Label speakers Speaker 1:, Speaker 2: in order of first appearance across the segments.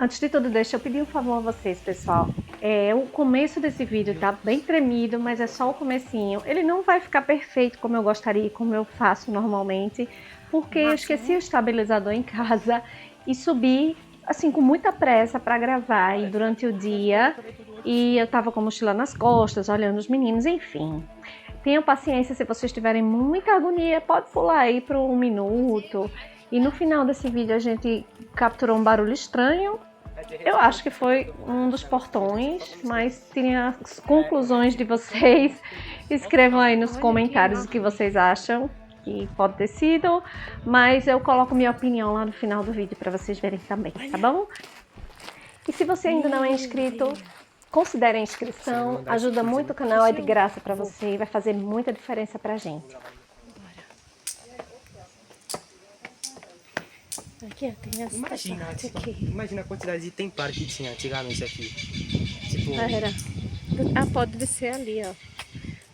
Speaker 1: Antes de tudo, deixa eu pedir um favor a vocês, pessoal. O começo desse vídeo tá bem tremido, mas é só o comecinho. Ele não vai ficar perfeito como eu gostaria, como eu faço normalmente, porque eu esqueci o estabilizador em casa e subi, assim, com muita pressa para gravar e durante o dia. E eu tava com a mochila nas costas, olhando os meninos, enfim. Tenham paciência, se vocês tiverem muita agonia, pode pular aí para 1 minuto. E no final desse vídeo a gente capturou um barulho estranho. Eu acho que foi um dos portões, mas tirem as conclusões de vocês. Escrevam aí nos comentários o que vocês acham que pode ter sido. Mas eu coloco minha opinião lá no final do vídeo para vocês verem também, tá bom? E se você ainda não é inscrito, considere a inscrição. Ajuda muito o canal, é de graça para você e vai fazer muita diferença pra gente.
Speaker 2: Aqui, ó, tem as
Speaker 3: Imagina,
Speaker 2: aqui.
Speaker 3: Imagina a quantidade de templário que tinha antigamente aqui. Tipo,
Speaker 2: Era. Pode descer ali, ó.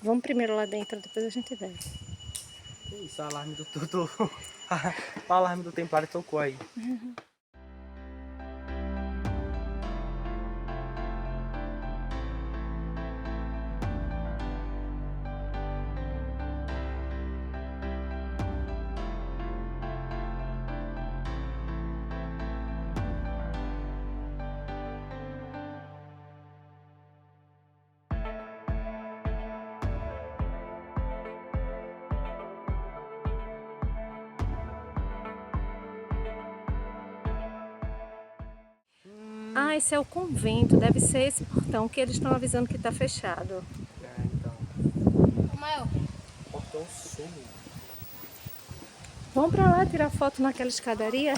Speaker 2: Vamos primeiro lá dentro, depois a gente desce.
Speaker 3: isso, o alarme do tudo. O alarme do templário tocou aí.
Speaker 2: Ah, esse é o convento. Deve ser esse portão que eles estão avisando que tá fechado.
Speaker 3: Então. Portão sul.
Speaker 2: Vamos pra lá tirar foto naquela escadaria?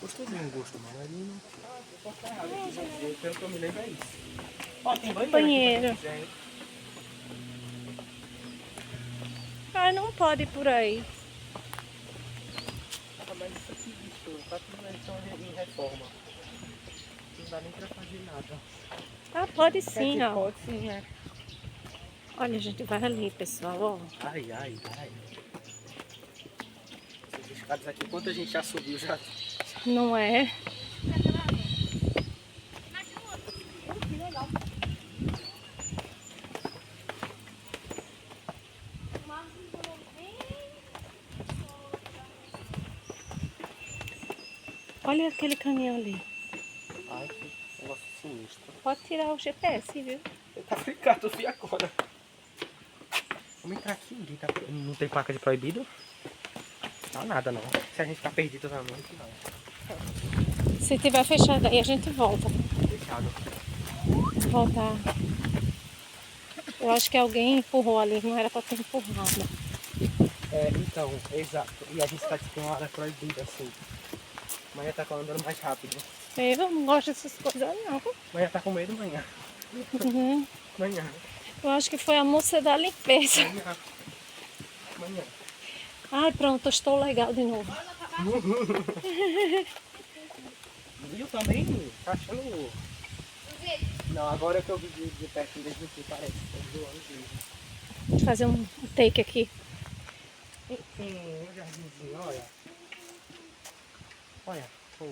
Speaker 3: Gostou de um gosto, mano. Ali não. Pelo que eu me lembro é isso. Ó, tem banheiro.
Speaker 2: Banheiro. Ah, não pode ir por aí.
Speaker 3: Mas isso aqui, bicho, tá tudo em reforma. Não dá nem pra fazer nada.
Speaker 2: Ah, pode sim, ó.
Speaker 3: Pode sim, é.
Speaker 2: Olha, a gente vai ali, pessoal, ó.
Speaker 3: Ai. Essas escadas aqui, quanto a gente já subiu já.
Speaker 2: Não é? Olha aquele caminhão ali.
Speaker 3: Ai, que negócio sinistro.
Speaker 2: Pode tirar o GPS, viu?
Speaker 3: Ele tá ficado, eu vi agora. Vamos entrar aqui, ninguém tá... Não tem placa de proibido? Não, nada não. Se a gente tá perdido também, não.
Speaker 2: Se tiver fechado aí, a gente volta.
Speaker 3: Fechado.
Speaker 2: Voltar. Eu acho que alguém empurrou ali, não era pra ter empurrado.
Speaker 3: É, então, exato. E a gente tá tipo uma área proibida, assim. Amanhã tá andando mais rápido.
Speaker 2: Eu não gosto dessas coisas, não.
Speaker 3: Amanhã tá com medo amanhã.
Speaker 2: Uhum.
Speaker 3: Amanhã.
Speaker 2: Eu acho que foi a moça da limpeza.
Speaker 3: Amanhã.
Speaker 2: Ai, pronto, eu estou legal de novo.
Speaker 3: Viu também? Tá achando... Não, agora que eu vi de perto desde que parece. Tô zoando mesmo.
Speaker 2: Vou fazer um take aqui.
Speaker 3: Enfim, um jardinzinho, olha. Olha, pô.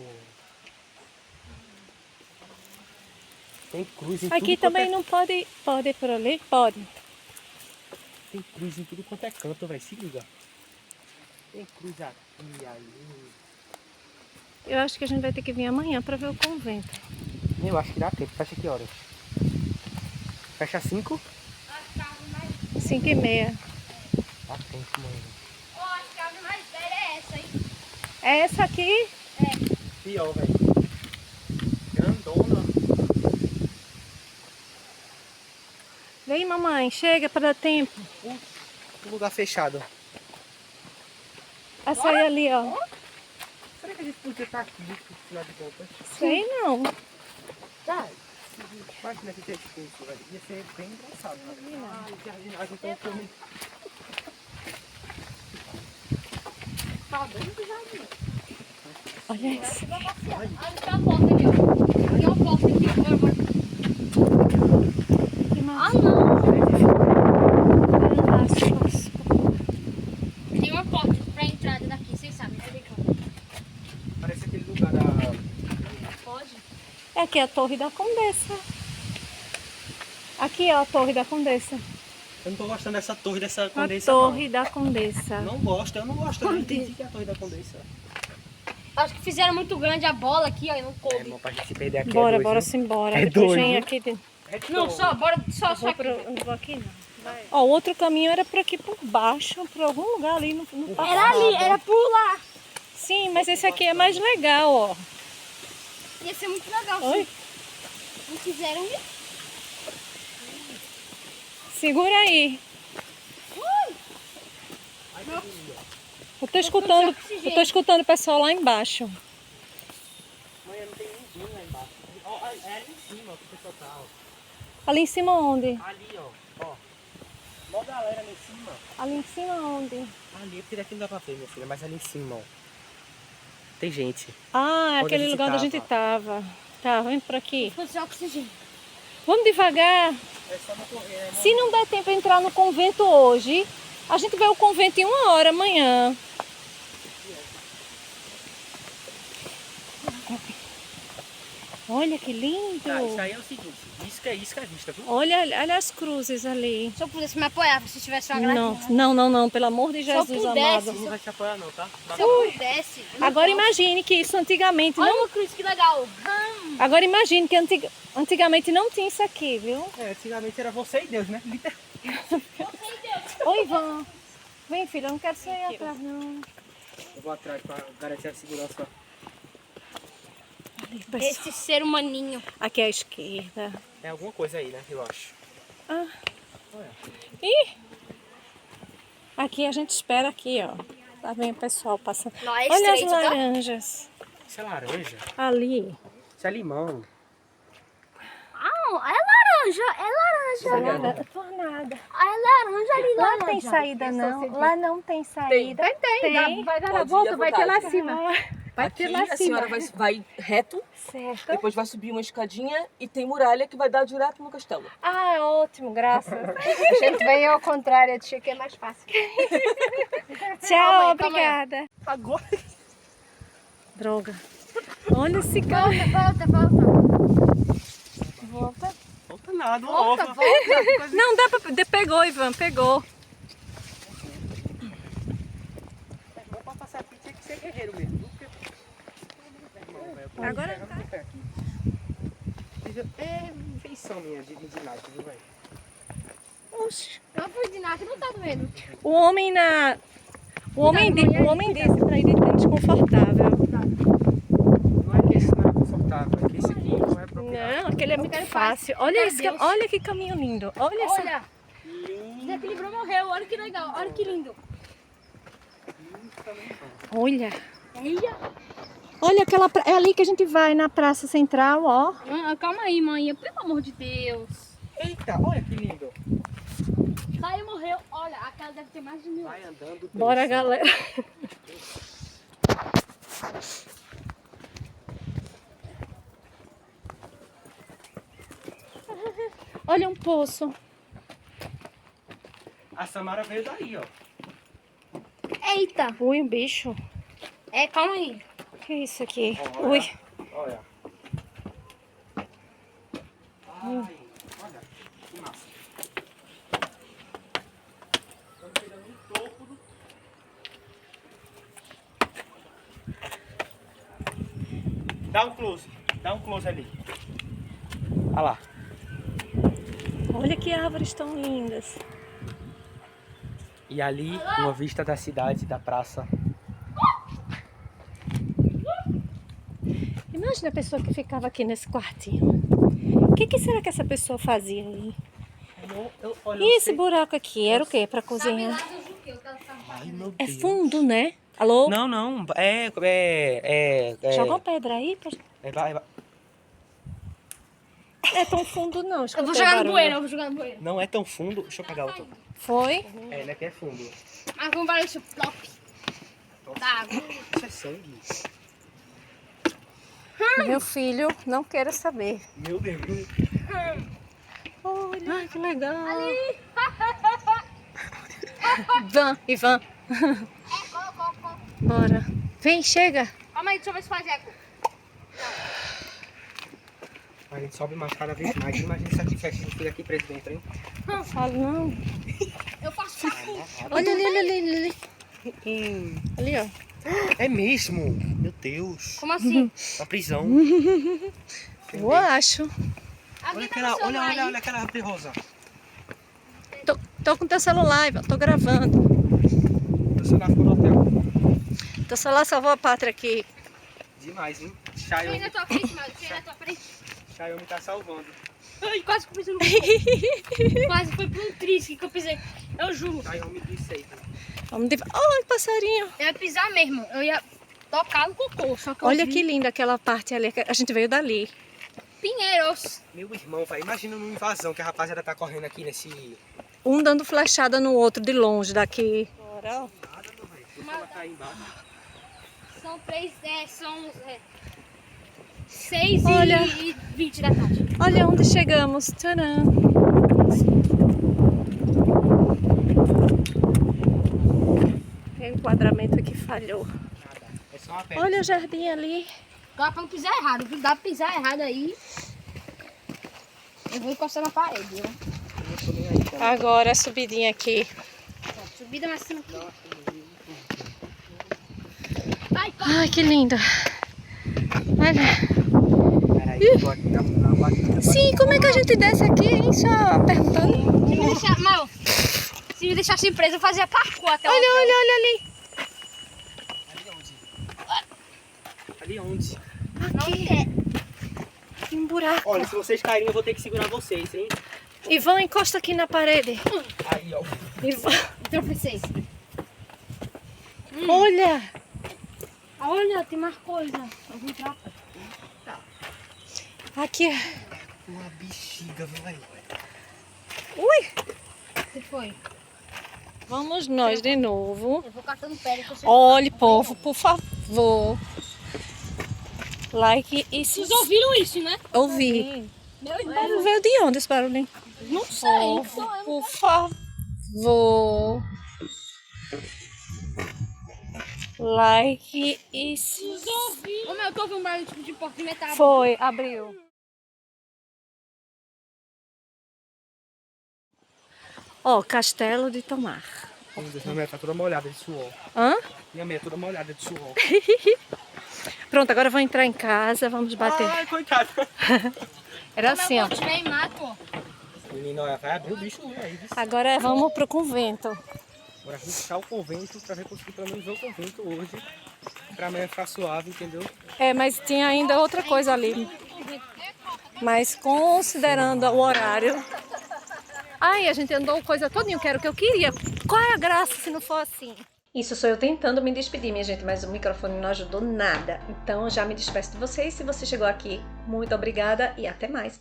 Speaker 3: Tem cruz em tudo
Speaker 2: Aqui
Speaker 3: quanto
Speaker 2: também
Speaker 3: é...
Speaker 2: não pode. Pode ir por ali? Pode.
Speaker 3: Tem cruz em tudo quanto é canto, velho. Se liga. Tem cruz aqui, ali.
Speaker 2: Eu acho que a gente vai ter que vir amanhã para ver o convento.
Speaker 3: Eu acho que dá tempo. Fecha que horas? Fecha 5?
Speaker 2: 5h30.
Speaker 3: Dá tempo, mano.
Speaker 4: Ó, a casa mais velha é essa, hein?
Speaker 2: É essa aqui?
Speaker 3: Pior, velho. Grandona.
Speaker 2: Vem, mamãe, chega para dar tempo.
Speaker 3: Lugar fechado.
Speaker 2: Essa aí ali, ó.
Speaker 3: Será que a gente podia estar aqui, no final de contas?
Speaker 2: Sei não.
Speaker 3: Tá. Imagina que ter expulso, velho. Ia ser bem engraçado, velho. Ai, jardinagem tão filme. Tá dentro do jardim.
Speaker 2: Olha isso.
Speaker 4: Olha, tem uma porta ali, ó. Tem uma porta aqui.
Speaker 2: Que massa.
Speaker 4: Ah, não.
Speaker 2: Nossa.
Speaker 4: Tem uma porta pra entrada daqui, vocês sabem, né?
Speaker 2: É aqui a Torre da Condessa. Aqui, ó, a Torre da Condessa.
Speaker 3: Eu não tô gostando dessa torre, dessa
Speaker 2: A
Speaker 3: Condessa,
Speaker 2: Torre da Condessa.
Speaker 3: não. Não gosto, eu não gosto. Eu não entendi que é a torre da Condessa.
Speaker 4: Acho que fizeram muito grande a bola aqui, ó, e não
Speaker 3: É,
Speaker 4: coube.
Speaker 3: irmão, pra gente se perder aqui
Speaker 2: Bora,
Speaker 3: é dois,
Speaker 2: bora
Speaker 3: viu?
Speaker 2: simbora.
Speaker 3: É
Speaker 2: Depois
Speaker 3: dois,
Speaker 2: vem
Speaker 3: viu?
Speaker 2: aqui.
Speaker 4: Não, só, bora, só aqui.
Speaker 2: Não vou aqui não. Vai. Ó, o outro caminho era por aqui por baixo, por algum lugar ali no passado.
Speaker 4: Era ali, era por lá.
Speaker 2: Sim, mas esse aqui é mais legal, ó.
Speaker 4: Ia ser muito legal
Speaker 2: Oi?
Speaker 4: se não fizeram isso.
Speaker 2: Segura aí. Eu tô escutando o pessoal lá embaixo.
Speaker 3: Mãe, não tem ninguém lá embaixo. Ó, é ali em cima que o pessoal tá, ó.
Speaker 2: Ali em cima onde?
Speaker 3: Ali, ó. Mó galera ali em cima.
Speaker 2: Ali em cima onde?
Speaker 3: Ali, porque daqui não dá pra ver, minha filha, mas ali em cima, ó. Tem gente.
Speaker 2: Ah, é
Speaker 3: Onde a
Speaker 2: aquele
Speaker 3: gente
Speaker 2: lugar onde a gente tava. Tá, vamos por aqui.
Speaker 4: Ficou sem oxigênio.
Speaker 2: Vamos devagar.
Speaker 3: É só não correr, né?
Speaker 2: Se não der tempo de entrar no convento hoje, a gente vê o convento em 1 hora amanhã. Olha que lindo.
Speaker 3: Tá, isso aí é o seguinte. Isso que é vista, viu?
Speaker 2: Olha as cruzes ali.
Speaker 4: Se eu pudesse me apoiar, se tivesse uma gradinha.
Speaker 2: Não, pelo amor de Jesus
Speaker 4: pudesse,
Speaker 2: amado.
Speaker 3: Não vai te apoiar não, tá?
Speaker 4: Se eu pudesse. eu não
Speaker 2: Agora
Speaker 4: posso.
Speaker 2: imagine que isso antigamente
Speaker 4: Olha
Speaker 2: não.
Speaker 4: uma cruz, que legal.
Speaker 2: Agora imagine que antigamente não tinha isso aqui, viu?
Speaker 3: É, antigamente era você e Deus, né?
Speaker 2: Oi, Ivan. Vem, filha, eu não quero sair atrás, não.
Speaker 3: Eu vou atrás pra garantir a segurança.
Speaker 2: Ali, pessoal.
Speaker 4: Esse ser humaninho.
Speaker 2: Aqui à esquerda.
Speaker 3: É alguma coisa aí, né? Eu acho.
Speaker 2: Ah.
Speaker 3: Olha.
Speaker 2: Ih! Aqui a gente espera aqui, ó. Lá vem o pessoal passando.
Speaker 4: Não, é
Speaker 2: Olha as
Speaker 4: estreito, tá?
Speaker 2: laranjas.
Speaker 3: Isso é laranja?
Speaker 2: Ali.
Speaker 3: Isso é limão.
Speaker 4: Ah, é laranja.
Speaker 2: Tornada.
Speaker 4: Ah, é laranja ali,
Speaker 2: Lá não tem saída, não. Lá não tem saída. Tem.
Speaker 1: Vai dar a
Speaker 5: Pode ir
Speaker 1: volta,
Speaker 5: à
Speaker 1: vai ter lá
Speaker 5: vontade.
Speaker 1: acima. Vai
Speaker 5: Aqui
Speaker 1: ter lá
Speaker 5: a
Speaker 1: acima.
Speaker 5: senhora vai reto,
Speaker 2: Certo.
Speaker 5: depois vai subir uma escadinha e tem muralha que vai dar direto no castelo.
Speaker 2: Ah, ótimo, graças.
Speaker 1: A gente vem ao contrário, eu achei que é mais fácil.
Speaker 2: Tchau,
Speaker 4: Calma aí.
Speaker 2: obrigada.
Speaker 3: Agora.
Speaker 2: Droga. Olha esse carro. Volta.
Speaker 3: Volta nada,
Speaker 4: Volta,
Speaker 3: volta.
Speaker 4: volta.
Speaker 2: Não, dá pra... Pegou, Ivan, pegou.
Speaker 3: Bom pra passar aqui tinha que ser guerreiro mesmo. Viu? Porque...
Speaker 2: Agora
Speaker 3: Pega no pé aqui. É feição minha de ginástica, viu, velho?
Speaker 2: Oxi.
Speaker 4: Não foi de nada, não tá doendo.
Speaker 2: O homem na... O homem desse pra ir de tênis confortável.
Speaker 3: Não é que esse não é confortável, é que esse aqui não é apropriado.
Speaker 2: Não, aquele é muito
Speaker 4: quero
Speaker 2: fácil.
Speaker 4: quero
Speaker 2: Olha,
Speaker 4: Deus.
Speaker 2: olha que caminho lindo. Olha essa...
Speaker 4: Olha. Desequilibrou, morreu. Olha que legal. Olha que lindo.
Speaker 2: Olha.
Speaker 4: Olha.
Speaker 2: Olha aquela... É ali que a gente vai, na Praça Central, ó.
Speaker 4: Calma aí, mãe. Pelo amor de Deus.
Speaker 3: Eita, olha que lindo.
Speaker 4: Saiu, morreu. Olha, aquela deve ter mais de 1000.
Speaker 3: Vai andando.
Speaker 2: Bora,
Speaker 3: pensa.
Speaker 2: galera. Olha um poço.
Speaker 3: A Samara veio daí, ó.
Speaker 4: Eita.
Speaker 2: Ui, um bicho.
Speaker 4: Calma aí.
Speaker 2: Que é isso aqui?
Speaker 3: Olha.
Speaker 2: Ui.
Speaker 3: Olha. Ai, olha. Que massa. Estamos chegando no topo do... Dá um close ali. Olha lá.
Speaker 2: Olha que árvores tão lindas.
Speaker 3: E ali, uma vista da cidade, da praça.
Speaker 2: Imagina a pessoa que ficava aqui nesse quartinho. O que será que essa pessoa fazia aí?
Speaker 3: Olha,
Speaker 2: E esse buraco aqui? Era o quê? Pra cozinhar?
Speaker 3: Ai, meu
Speaker 2: É
Speaker 3: Deus.
Speaker 2: fundo, né? Alô?
Speaker 3: Não, não.
Speaker 2: Joga uma pedra aí.
Speaker 3: Vai.
Speaker 2: É tão fundo não.
Speaker 4: Eu vou jogar no bueiro, eu vou jogar no bueiro.
Speaker 3: Não é tão fundo. Deixa eu pegar outro.
Speaker 2: Foi?
Speaker 3: É, né? Que é fundo.
Speaker 4: Mas vamos ver esse plop da água.
Speaker 3: Isso é sangue.
Speaker 2: Meu filho não quero saber.
Speaker 3: Meu Deus.
Speaker 2: Olha, que legal. Ivan. Bora. Vem, chega.
Speaker 4: Calma aí, deixa eu ver se faz eco.
Speaker 3: A gente sobe mais cada vez mais. Imagina isso aqui, fecha esse aqui preso dentro, hein?
Speaker 2: Não falo, não.
Speaker 4: Eu faço
Speaker 2: Olha ali. Ali, ó.
Speaker 3: É mesmo? Meu Deus.
Speaker 4: Como assim?
Speaker 3: Uma prisão.
Speaker 2: Eu acho.
Speaker 3: Olha aquela, olha aquela árvore rosa.
Speaker 2: Tô com teu celular, Ivan. Tô gravando.
Speaker 3: O celular ficou no hotel.
Speaker 2: Teu celular salvou a pátria aqui.
Speaker 3: Demais, hein?
Speaker 4: Deixa eu ir na tua frente, mano. Deixa eu ir na tua frente.
Speaker 3: Xiaomi tá salvando.
Speaker 4: Ai, quase que eu pisei no cocô. Quase foi por um trisque que eu pisei. Eu juro.
Speaker 3: Xiaomi disse aí.
Speaker 2: Vamos de... Olha, passarinho.
Speaker 4: Eu ia pisar mesmo. Eu ia tocar no cocô. Só que eu
Speaker 2: Olha
Speaker 4: vi
Speaker 2: que linda aquela parte ali. A gente veio dali.
Speaker 4: Pinheiros.
Speaker 3: Meu irmão, vai. Imagina numa invasão que a rapaziada tá correndo aqui nesse...
Speaker 2: Um dando flechada no outro de longe daqui. Bora, ó.
Speaker 3: Nada, meu velho. Deixa ela cair embaixo.
Speaker 4: São 6
Speaker 2: Olha.
Speaker 4: e 20 da tarde.
Speaker 2: Olha onde chegamos. Tcharam. O enquadramento aqui falhou.
Speaker 3: Nada. É só uma pedra.
Speaker 2: Olha o jardim ali.
Speaker 4: Dá pra não pisar errado. Viu? Dá pra pisar errado aí. Eu vou encostar na parede, né?
Speaker 3: Eu não tô nem aí, cara.
Speaker 2: Agora a subidinha aqui.
Speaker 4: Subida mais cima aqui. Vai, corre.
Speaker 2: Ai, que linda. Olha.
Speaker 3: Peraí, eu tô aqui na batida.
Speaker 2: Sim, como é que a gente desce aqui, hein? Só perguntando.
Speaker 4: Se me deixar, mal, se me deixasse presa, eu fazia parkour até o hotel.
Speaker 2: Olha ali.
Speaker 3: Ali onde?
Speaker 4: Não quer.
Speaker 2: Tem um buraco.
Speaker 3: Olha, se vocês caírem, eu vou ter que segurar vocês, hein?
Speaker 2: Ivan, encosta aqui na parede.
Speaker 3: Aí, ó.
Speaker 2: Ivan.
Speaker 4: Tropecei.
Speaker 2: Olha.
Speaker 4: Olha, tem mais coisa. Eu vou entrar.
Speaker 2: Aqui.
Speaker 3: Uma bexiga, velho.
Speaker 2: Ui.
Speaker 4: O que foi?
Speaker 2: Vamos nós de novo.
Speaker 4: Eu vou catando pedra. Que eu sei.
Speaker 2: Olhe, povo, por favor. Like e se...
Speaker 4: Vocês ouviram isso, né?
Speaker 2: Ouvi.
Speaker 4: Meu irmão.
Speaker 2: Não veio de onde esse barulhinho?
Speaker 4: Não sei.
Speaker 2: Povo, por favor. Like e se...
Speaker 4: Ô, meu, eu tô ouvindo um barulho tipo de porta de metal.
Speaker 2: Foi, abriu. Ó, Castelo de Tomar.
Speaker 3: Meu Deus, minha meia tá toda molhada de suor.
Speaker 2: Hã?
Speaker 3: Minha meia toda molhada de suor.
Speaker 2: Pronto, agora eu vou entrar em casa, vamos bater.
Speaker 3: Ai, coitado.
Speaker 2: Era assim, ó.
Speaker 4: Se tiver em mato,
Speaker 3: Menino, olha, vai abrir o bicho aí.
Speaker 2: Agora vamos pro convento.
Speaker 3: Agora vamos buscar o convento pra ver conseguir pelo menos ver o convento hoje. Pra amanhã ficar suave, entendeu?
Speaker 2: É, mas tinha ainda outra coisa ali. Mas considerando o horário... Ai, a gente andou coisa todinha, que era o que eu queria. Qual é a graça se não for assim? Isso sou eu tentando me despedir, minha gente, mas o microfone não ajudou nada. Então eu já me despeço de vocês. Se você chegou aqui, muito obrigada e até mais.